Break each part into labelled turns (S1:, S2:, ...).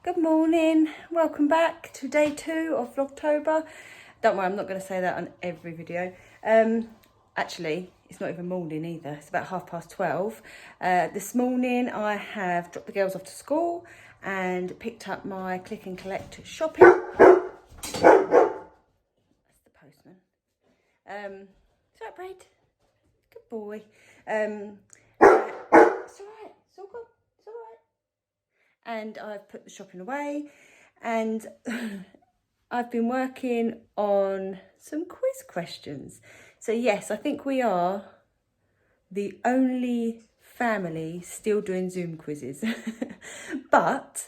S1: Good morning, welcome back to day 2 of Vlogtober. Don't worry, I'm not going to say that on every video. Actually, it's not even morning either, it's about 12:30. This morning I have dropped the girls off to school and picked up my click and collect shopping. That's the postman. Is that Brad? Good boy. It's alright, it's all good, it's alright. And I've put the shopping away, and I've been working on some quiz questions. So yes, I think we are the only family still doing Zoom quizzes. But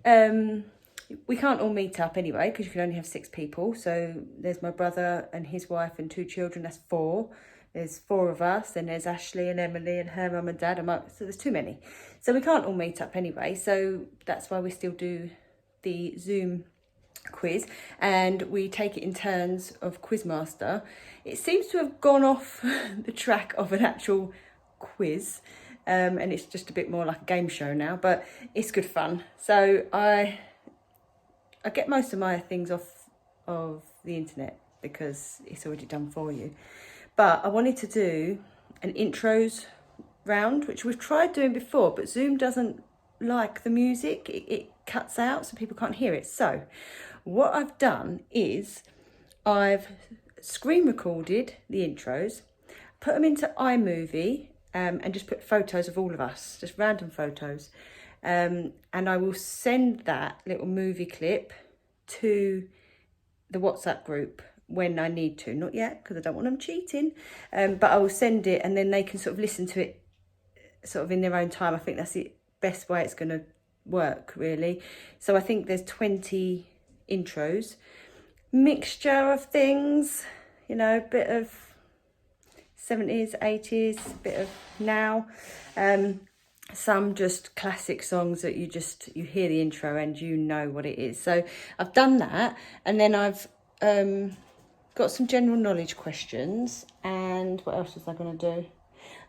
S1: we can't all meet up anyway, because you can only have 6 people. So there's my brother and his wife and 2 children, that's 4. There's 4 of us, then there's Ashley and Emily and her mum and dad, so there's too many. So we can't all meet up anyway, so that's why we still do the Zoom quiz, and we take it in turns of Quizmaster. It seems to have gone off the track of an actual quiz, and it's just a bit more like a game show now, but it's good fun. So I get most of my things off of the internet because it's already done for you. But I wanted to do an intros round, which we've tried doing before, but Zoom doesn't like the music. It cuts out, so people can't hear it. So what I've done is I've screen recorded the intros, put them into iMovie, and just put photos of all of us, just random photos. And I will send that little movie clip to the WhatsApp group when I need to, not yet because I don't want them cheating, but I will send it, and then they can sort of listen to it sort of in their own time. I think that's the best way it's going to work, really. So I think there's 20 intros, mixture of things, you know, a bit of 70s, 80s, a bit of now, some just classic songs that you hear the intro and you know what it is. So I've done that, and then I've got some general knowledge questions, and what else was I going to do?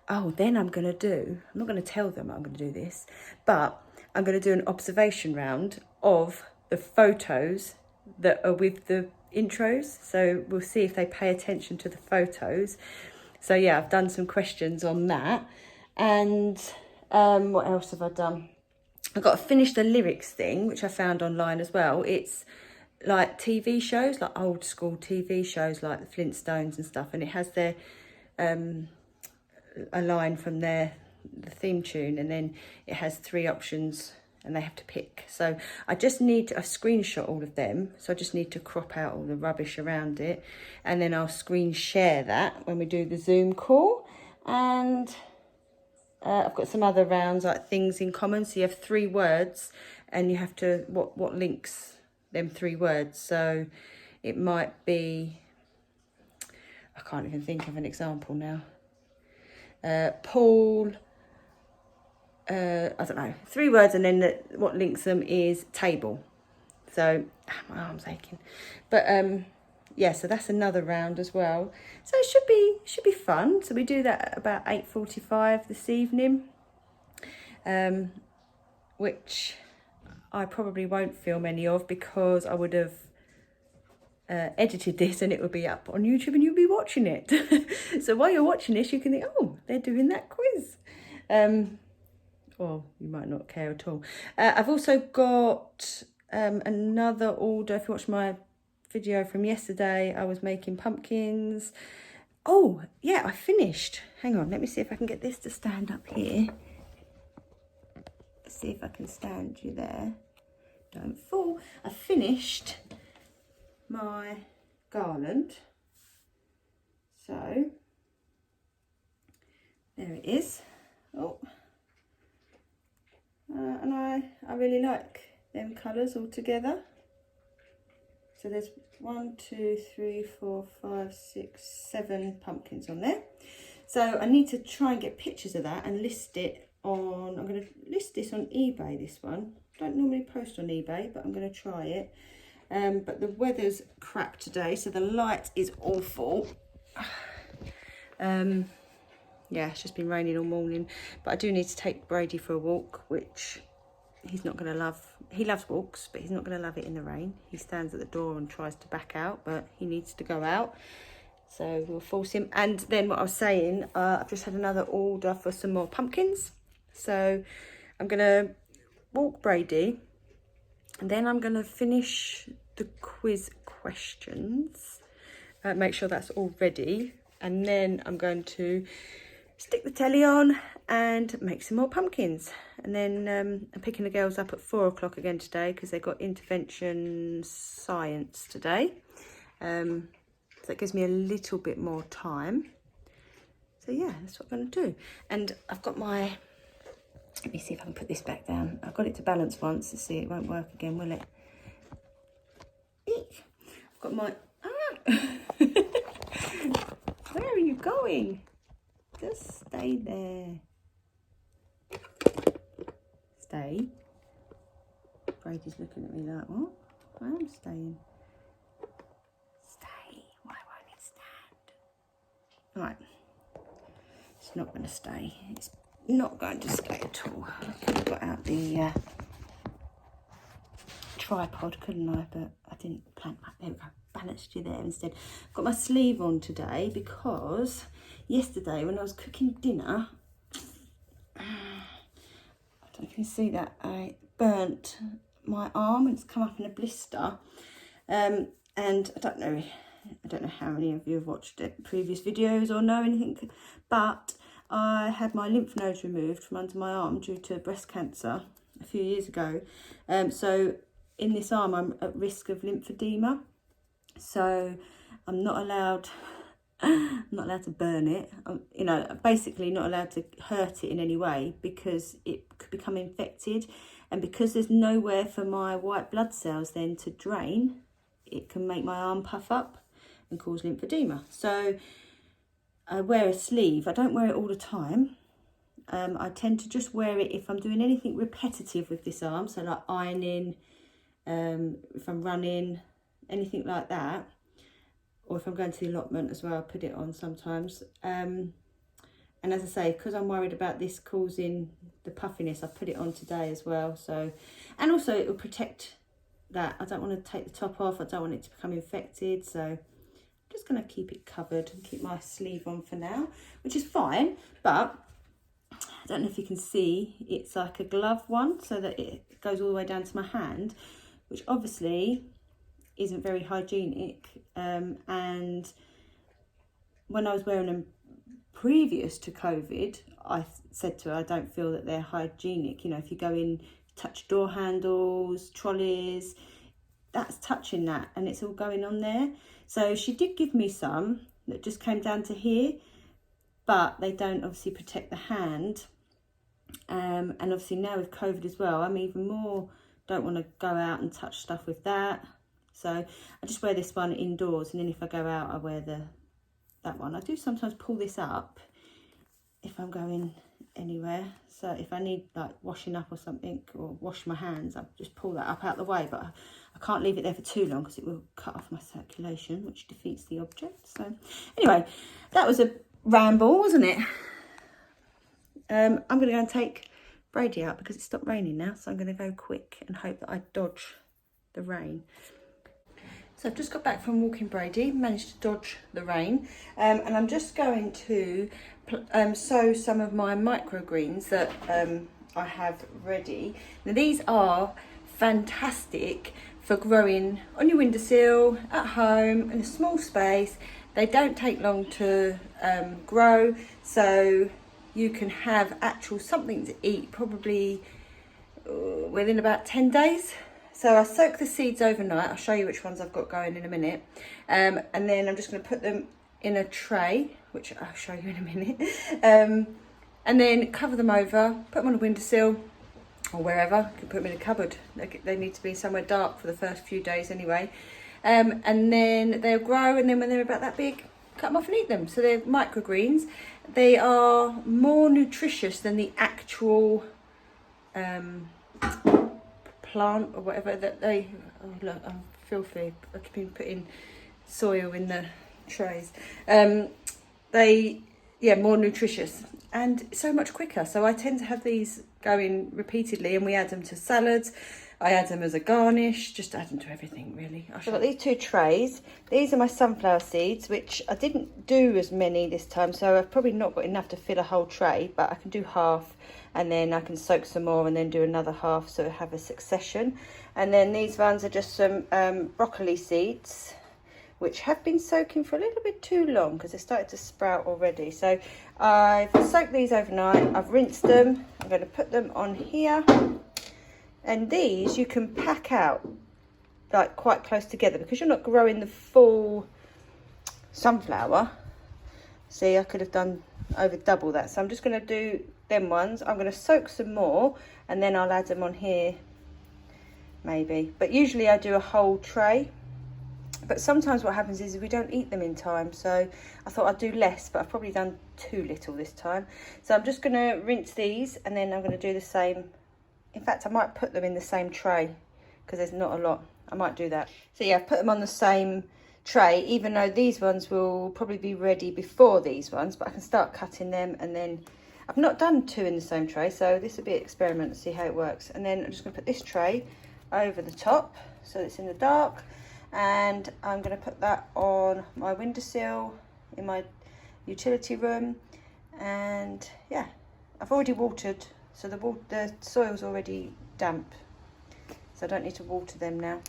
S1: Oh, then I'm not going to tell them I'm going to do this, but I'm going to do an observation round of the photos that are with the intros. So we'll see if they pay attention to the photos. So yeah, I've done some questions on that. And what else have I done? I've got to finish the lyrics thing, which I found online as well. It's like TV shows, like old school TV shows like the Flintstones and stuff, and it has their a line from the theme tune, and then it has 3 options and they have to pick. So I just need to screenshot all of them, so I just need to crop out all the rubbish around it, and then I'll screen share that when we do the Zoom call. And I've got some other rounds like things in common. So you have 3 words and you have to what links them 3 words. So it might be, I can't even think of an example now. Paul, I don't know, 3 words, and then what links them is table. So my arm's aching, but yeah, so that's another round as well. So it should be fun. So we do that at about 8:45 this evening, which I probably won't film any of because I would have edited this and it would be up on YouTube and you'll be watching it. So while you're watching this, you can think, oh, they're doing that quiz. Or you might not care at all. I've also got another order. If you watched my video from yesterday, I was making pumpkins. Oh, yeah, I finished. Hang on, let me see if I can get this to stand up here. See if I can stand you there. Don't fall. I finished my garland. So there it is. Oh, and I really like them colours all together. So there's 1, 2, 3, 4, 5, 6, 7 pumpkins on there. So I need to try and get pictures of that and list it on, I'm going to list this on eBay, this one. I don't normally post on eBay, but I'm going to try it. But the weather's crap today, so the light is awful. Yeah, it's just been raining all morning, but I do need to take Brady for a walk, which he's not going to love, he loves walks, but he's not going to love it in the rain. He stands at the door and tries to back out, but he needs to go out. So we'll force him. And then what I was saying, I've just had another order for some more pumpkins. So I'm going to walk Brady, and then I'm going to finish the quiz questions. Make sure that's all ready. And then I'm going to stick the telly on and make some more pumpkins. And then I'm picking the girls up at 4 o'clock again today because they've got intervention science today. So that gives me a little bit more time. So yeah, that's what I'm going to do. And I've got my, let me see if I can put this back down. I've got it to balance once. Let's see, it won't work again, will it? Eek. I've got my, where are you going? Just stay there. Stay. Brady's looking at me like, what? I am staying. Stay. Why won't it stand? Right. It's not going to stay. It's not going to stay at all. I could have got out the tripod, couldn't I? But I didn't plant my, there we go. Balanced you there instead. Got my sleeve on today because yesterday when I was cooking dinner, I don't know if you can see that, I burnt my arm and it's come up in a blister. And I don't know how many of you have watched previous videos or know anything, but I had my lymph nodes removed from under my arm due to breast cancer a few years ago. So in this arm I'm at risk of lymphedema. So I'm not allowed to burn it. You know, basically not allowed to hurt it in any way because it could become infected. And because there's nowhere for my white blood cells then to drain, it can make my arm puff up and cause lymphedema. So I wear a sleeve. I don't wear it all the time. I tend to just wear it if I'm doing anything repetitive with this arm. So like ironing, if I'm running, anything like that, or if I'm going to the allotment as well, I put it on sometimes. And as I say, because I'm worried about this causing the puffiness, I put it on today as well. So, and also it will protect that. I don't want to take the top off. I don't want it to become infected. So I'm just going to keep it covered and keep my sleeve on for now, which is fine. But I don't know if you can see, it's like a glove one so that it goes all the way down to my hand, which obviously isn't very hygienic. And when I was wearing them previous to COVID, I said to her, I don't feel that they're hygienic. You know, if you go in, touch door handles, trolleys, that's touching that and it's all going on there. So she did give me some that just came down to here, but they don't obviously protect the hand. And obviously now with COVID as well, I'm even more, don't want to go out and touch stuff with that. So I just wear this one indoors, and then if I go out, I wear that one. I do sometimes pull this up if I'm going anywhere. So if I need like washing up or something, or wash my hands, I just pull that up out the way. But I can't leave it there for too long because it will cut off my circulation, which defeats the object. So anyway, that was a ramble, wasn't it? I'm going to go and take Brady out because it stopped raining now. So I'm going to go quick and hope that I dodge the rain. So I've just got back from walking Brady, managed to dodge the rain, and I'm just going to sow some of my microgreens that I have ready. Now these are fantastic for growing on your windowsill, at home, in a small space. They don't take long to grow, so you can have actual something to eat probably within about 10 days. So I soak the seeds overnight. I'll show you which ones I've got going in a minute. And then I'm just going to put them in a tray, which I'll show you in a minute. And then cover them over, put them on a windowsill or wherever. You can put them in a cupboard. They need to be somewhere dark for the first few days anyway. And then they'll grow, and then when they're about that big, cut them off and eat them. So they're microgreens. They are more nutritious than the actual plant or whatever that they, oh look, I'm filthy. I've been putting soil in the trays. yeah, more nutritious and so much quicker. So I tend to have these going repeatedly, and we add them to salads. I add them as a garnish, just add them to everything really. I've got these 2 trays. These are my sunflower seeds, which I didn't do as many this time, so I've probably not got enough to fill a whole tray, but I can do half, and then I can soak some more and then do another half, so I have a succession. And then these ones are just some broccoli seeds, which have been soaking for a little bit too long because they started to sprout already. So I've soaked these overnight, I've rinsed them, I'm going to put them on here. And these you can pack out like quite close together because you're not growing the full sunflower. See, I could have done over double that. So I'm just going to do them ones. I'm going to soak some more and then I'll add them on here maybe. But usually I do a whole tray. But sometimes what happens is we don't eat them in time. So I thought I'd do less, but I've probably done too little this time. So I'm just going to rinse these and then I'm going to do the same. In fact, I might put them in the same tray because there's not a lot. I might do that. So yeah, I've put them on the same tray, even though these ones will probably be ready before these ones, but I can start cutting them. And then I've not done 2 in the same tray, so this will be an experiment to see how it works. And then I'm just going to put this tray over the top so it's in the dark, and I'm going to put that on my windowsill in my utility room. And yeah, I've already watered, so the soil's already damp, so I don't need to water them now.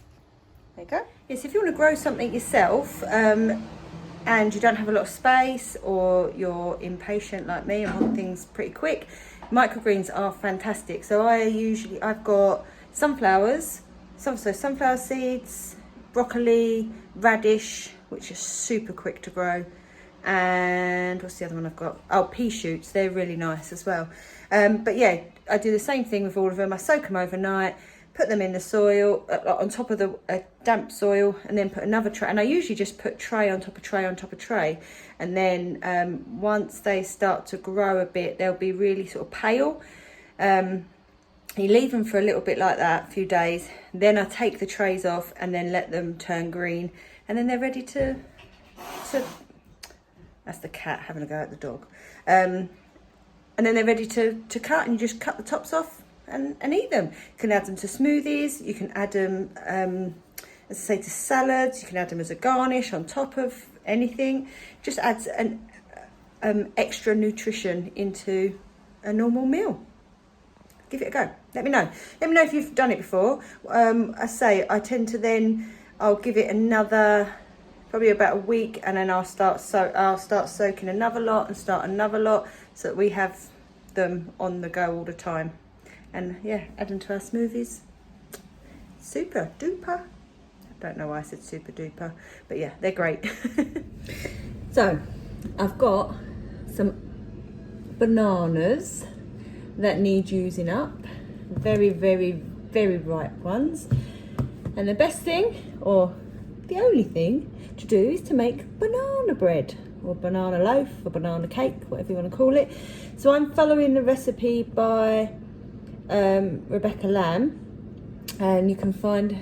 S1: There you go. Yes, if you want to grow something yourself and you don't have a lot of space, or you're impatient like me and want things pretty quick, microgreens are fantastic. So I've got sunflowers, sunflower seeds, broccoli, radish, which is super quick to grow, and what's the other one I've got? Oh, pea shoots. They're really nice as well. But yeah, I do the same thing with all of them. I soak them overnight, put them in the soil on top of the damp soil, and then put another tray. And I usually just put tray on top of tray on top of tray. And then once they start to grow a bit, they'll be really sort of pale. You leave them for a little bit like that, a few days. Then I take the trays off and then let them turn green. And then they're ready to that's the cat having a go at the dog. And then they're ready to cut, and you just cut the tops off and eat them. You can add them to smoothies, you can add them, as I say, to salads, you can add them as a garnish on top of anything. Just adds an extra nutrition into a normal meal. Give it a go. Let me know. Let me know if you've done it before. I say I tend to then, I'll give it another, probably about a week, and then I'll start soaking another lot and start another lot, so that we have them on the go all the time. And yeah, add them to our smoothies. Super duper. I don't know why I said super duper, but yeah, they're great. So I've got some bananas that need using up. Very, very, very ripe ones. And the best thing, or the only thing to do, is to make banana bread, or banana loaf, or banana cake, whatever you want to call it. So I'm following the recipe by Rebecca Lamb, and you can find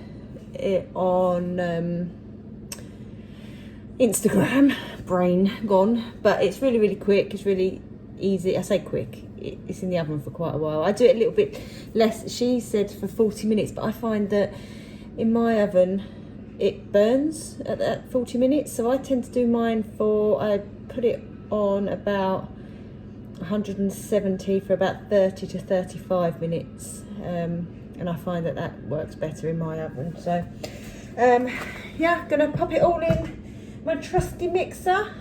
S1: it on Instagram. Brain gone, but it's really, really quick. It's really easy. I say quick, it's in the oven for quite a while. I do it a little bit less. She said for 40 minutes, but I find that in my oven it burns at that 40 minutes, so I tend to do mine I put it on about 170 for about 30 to 35 minutes, and I find that works better in my oven. So yeah, gonna pop it all in my trusty mixer.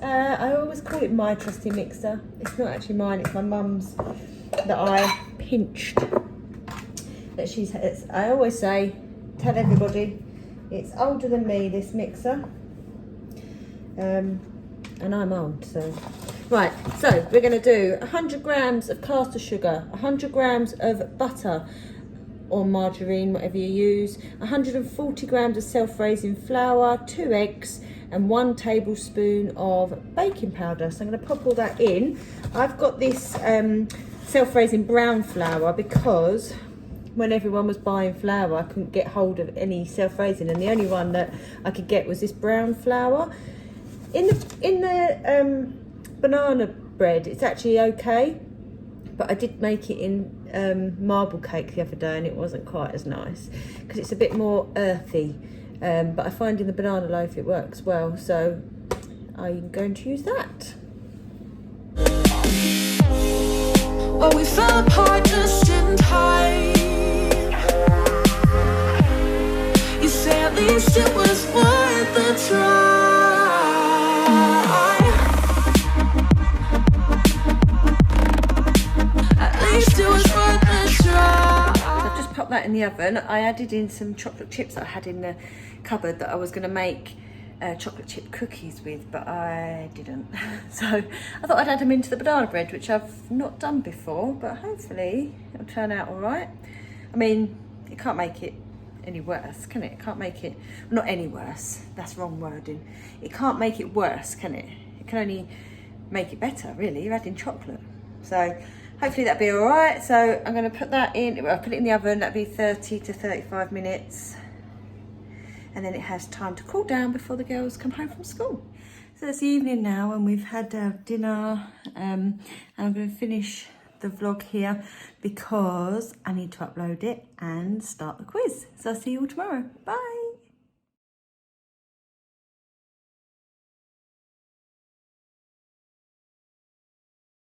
S1: I always call it my trusty mixer. It's not actually mine, it's my mum's that I pinched. I always tell everybody, it's older than me, this mixer. And I'm old, so. Right, so we're going to do 100 grams of caster sugar, 100 grams of butter or margarine, whatever you use, 140 grams of self-raising flour, 2 eggs, and 1 tablespoon of baking powder. So I'm going to pop all that in. I've got this self-raising brown flour because when everyone was buying flour, I couldn't get hold of any self-raising, and the only one that I could get was this brown flour. In the banana bread, it's actually okay, but I did make it in marble cake the other day and it wasn't quite as nice because it's a bit more earthy, but I find in the banana loaf it works well, so I'm going to use that.
S2: Well, we fell apart just in time. You say at least it was worth the try. At least it was worth the try.
S1: So I've just popped that in the oven. I added in some chocolate chips that I had in the cupboard that I was going to make chocolate chip cookies with, but I didn't. So I thought I'd add them into the banana bread, which I've not done before, but hopefully it'll turn out all right. I mean, you can't make it any worse, can it? It can't make it, not any worse, that's wrong wording. It can't make it worse, can it? It can only make it better, really. You're adding chocolate. So hopefully that'll be all right. So I'm going to put that in, well, I'll put it in the oven. That'll be 30 to 35 minutes. And then it has time to cool down before the girls come home from school. So it's the evening now and we've had dinner, and I'm going to finish the vlog here because I need to upload it and start the quiz. So I'll see you all tomorrow. Bye.